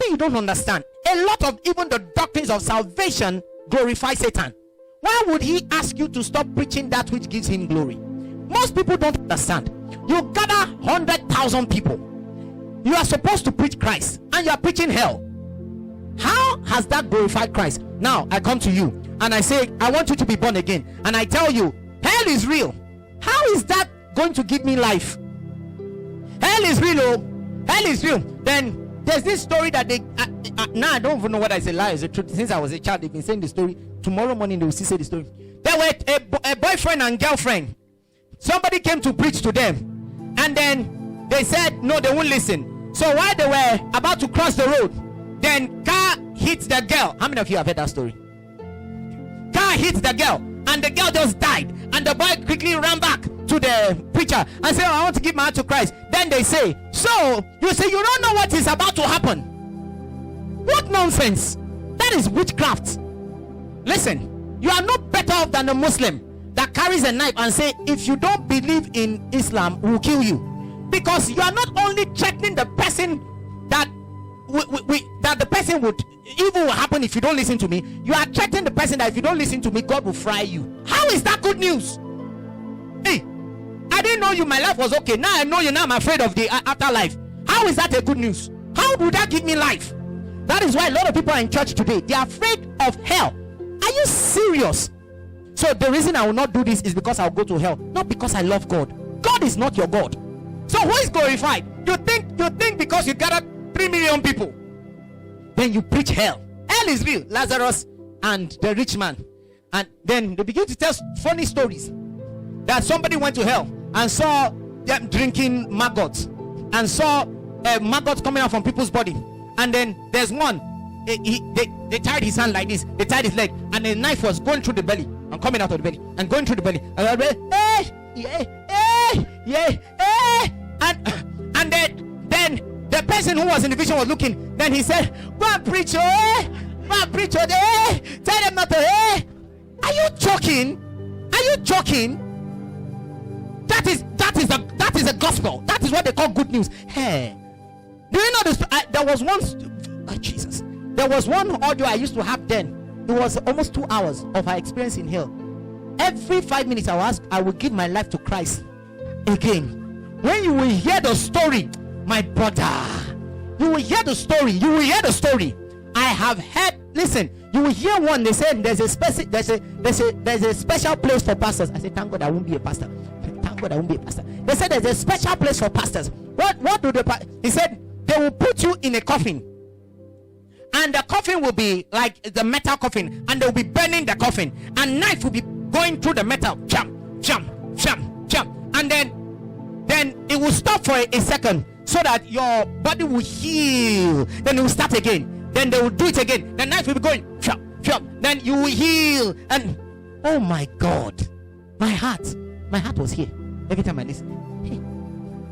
maybe you don't understand. A lot of even the doctrines of salvation glorify Satan. Why would he ask you to stop preaching that which gives him glory? Most people don't understand. You gather 100,000 people. You are supposed to preach Christ, and you are preaching hell. How has that glorified Christ? Now I come to you and I say, I want you to be born again, and I tell you hell is real. How is that going to give me life? Hell is real. Oh, hell is real. Then there's this story that they now I don't even know whether it's a lie or it's a truth. Since I was a child, they've been saying the story. Tomorrow morning they will still say the story. There were a boyfriend and girlfriend. Somebody came to preach to them, and then they said no, they won't listen. So while they were about to cross the road, then car hits the girl. How many of you have heard that story? Car hits the girl, and the girl just died, and the boy quickly ran back to the preacher and said, I want to give my heart to Christ. Then they say, so you say you don't know what is about to happen? What nonsense! That is witchcraft. Listen, you are not better off than a Muslim that carries a knife and say, if you don't believe in Islam, we'll kill you. Because you are not only threatening the person that that the person would, evil will happen if you don't listen to me. You are threatening the person that if you don't listen to me, God will fry you. How is that good news? Hey, I didn't know you, my life was okay. Now I know you, now I'm afraid of the afterlife. How is that a good news? How would that give me life? That is why a lot of people are in church today. They are afraid of hell. Are you serious? So the reason I will not do this is because I'll go to hell, not because I love God. God is not your God. So who is glorified? You think because you gathered 3 million people, then you preach hell. Hell is real. Lazarus and the rich man. And then they begin to tell funny stories that somebody went to hell and saw them drinking maggots, and saw maggots coming out from people's body. And then there's one, they tied his hand like this, they tied his leg, and the knife was going through the belly and coming out of the belly and going through the belly. And then the person who was in the vision was looking. Then he said, go and preach, go and preach, tell them not to. Are you joking? Are you joking? That is the gospel. That is what they call good news. Hey, do you know this? There was one, Jesus. There was one audio I used to have then. It was almost 2 hours of our experience in hell. Every 5 minutes I will give my life to Christ again. When you will hear the story, my brother, you will hear the story. You will hear the story. I have heard. Listen, you will hear one. They said there's a special place for pastors. I said, thank God I won't be a pastor. Thank God I won't be a pastor. They said there's a special place for pastors. What do they? He said they will put you in a coffin, and the coffin will be like the metal coffin, and they will be burning the coffin, and knife will be going through the metal, jump, and then it will stop for a second so that your body will heal. Then it will start again. Then they will do it again. The knife will be going, then you will heal. And oh my God, my heart was here every time I listen.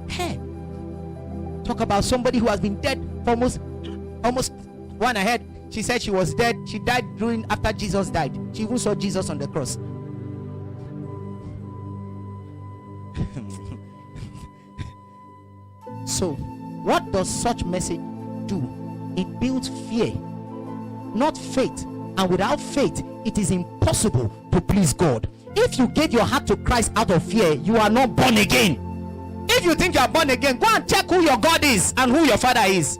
Hey, talk about somebody who has been dead for almost one I heard. She said she was dead. She died after Jesus died. She even saw Jesus on the cross. So what does such message do? It builds fear, not faith. And without faith, it is impossible to please God. If you gave your heart to Christ out of fear, you are not born again. If you think you are born again, go and check who your God is and who your Father is.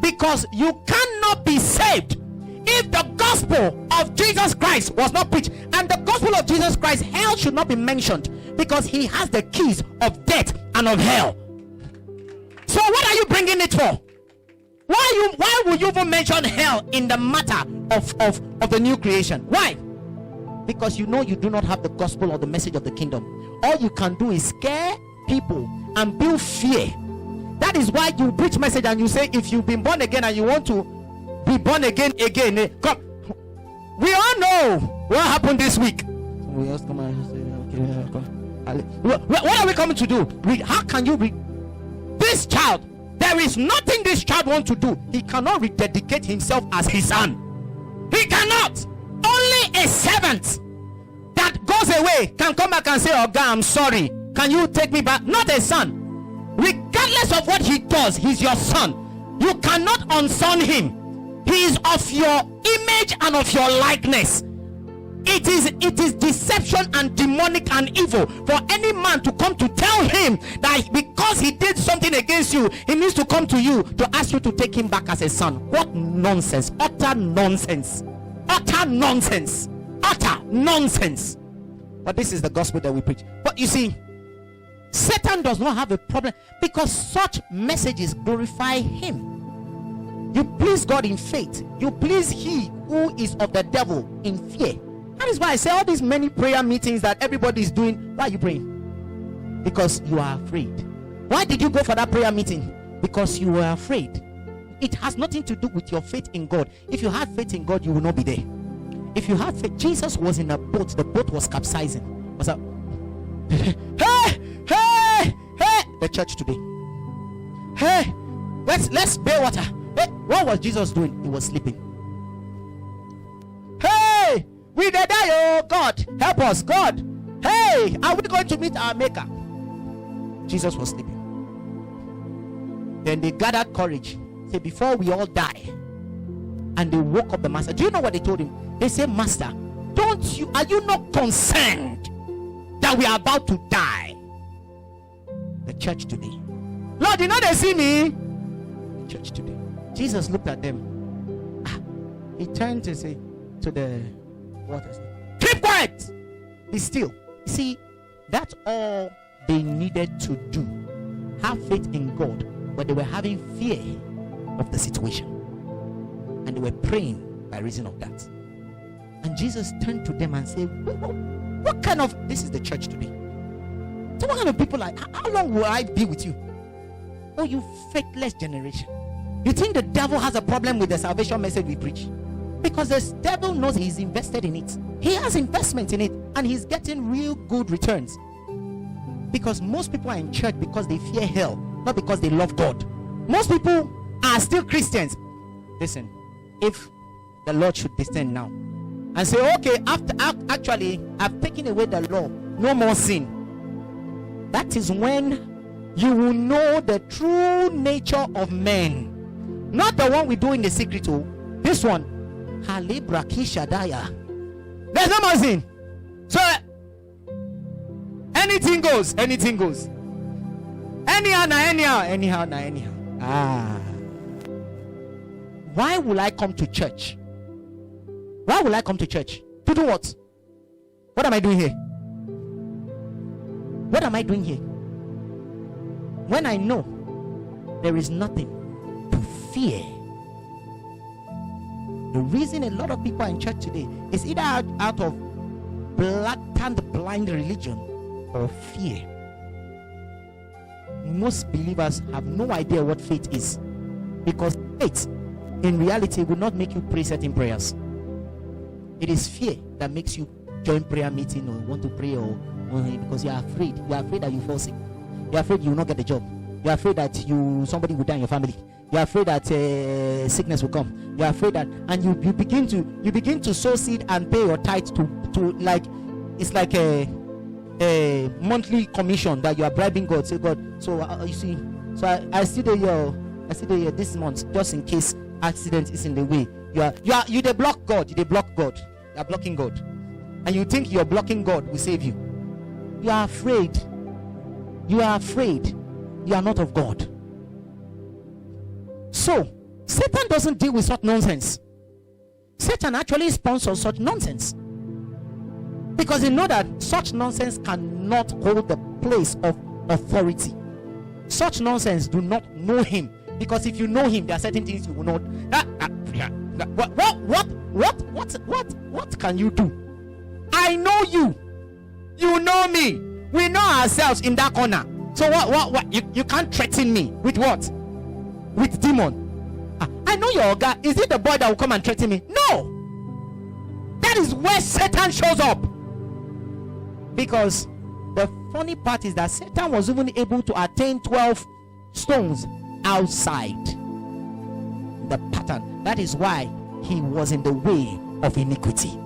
Because you cannot be saved if the gospel of Jesus Christ was not preached. And the gospel of Jesus Christ, hell should not be mentioned, because he has the keys of death and of hell. So what are you bringing it for? Why would you even mention hell in the matter of the new creation? Why? Because you know you do not have the gospel or the message of the kingdom. All you can do is scare people and build fear. That is why you preach message and you say, if you've been born again and you want to be born again, come. We all know what happened this week. We just come and say, okay, what are we coming to do? How can you read this child? There is nothing this child wants to do. He cannot rededicate himself as his son. He cannot. Only a servant that goes away can come back and say, oh God, I'm sorry, can you take me back? Not a son. Regardless of what he does, he's your son. You cannot unson him. He is of your image and of your likeness. It is deception and demonic and evil for any man to come to tell him that because he did something against you, he needs to come to you to ask you to take him back as a son. What nonsense! Utter nonsense! Utter nonsense! Utter nonsense! But this is the gospel that we preach. But you see, Satan does not have a problem because such messages glorify him. You please God in faith. You please he who is of the devil in fear. That is why I say all these many prayer meetings that everybody is doing. Why are you praying? Because you are afraid. Why did you go for that prayer meeting? Because you were afraid. It has nothing to do with your faith in God. If you had faith in God, you will not be there. If you had faith, Jesus was in a boat. The boat was capsizing. Was that? Hey! The church today. Hey! Let's bear water. Hey, what was Jesus doing? He was sleeping. Hey! We did die, oh God, help us, God. Hey, are we going to meet our maker? Jesus was sleeping. Then they gathered courage. Say, before we all die. And they woke up the master. Do you know what they told him? They said, Master, are you not concerned that we are about to die? The church today. Lord, you know they see me. The church today. Jesus looked at them. He turned to say to the waters, keep quiet, be still. You see, that's all they needed to do. Have faith in God, but they were having fear of the situation, and they were praying by reason of that. And Jesus turned to them and said, what kind of, this is the church today. So what kind of people like, how long will I be with you? Oh, you faithless generation. You think the devil has a problem with the salvation message we preach? Because the devil knows he's invested in it. He has investment in it, and he's getting real good returns. Because most people are in church because they fear hell, not because they love God. Most people are still Christians. Listen, if the Lord should descend now and say, okay, actually I've taken away the law, no more sin, that is when you will know the true nature of men. Not the one we do in the secret. Oh, this one. There's no more sin. So anything goes. Anyhow. Why will I come to church? To do what? What am I doing here? When I know there is nothing to fear. The reason a lot of people are in church today is either out of blatant blind religion or fear. Most believers have no idea what faith is, because faith in reality will not make you pray certain prayers. It is fear that makes you join prayer meeting or want to pray, or because you are afraid that you fall sick. You are afraid you will not get the job. You are afraid that somebody will die in your family. You are afraid that sickness will come. You are afraid that, and you begin to sow seed and pay your tithe to like, it's like a monthly commission that you are bribing God. Say, God, so you see, so I still do here this month just in case accident is in the way. You they block God. You are blocking God, and you think your blocking God will save you. You are afraid. You are not of God. So Satan doesn't deal with such nonsense. Satan actually sponsors such nonsense, because he knows that such nonsense cannot hold the place of authority. Such nonsense do not know him, because if you know him, there are certain things you will not. What can you do? I know you. You know me. We know ourselves in that corner. So what? You can't threaten me with what? With demon. I know your guy. Is it the boy that will come and threaten me? No. That is where Satan shows up. Because the funny part is that Satan was even able to attain 12 stones outside the pattern. That is why he was in the way of iniquity.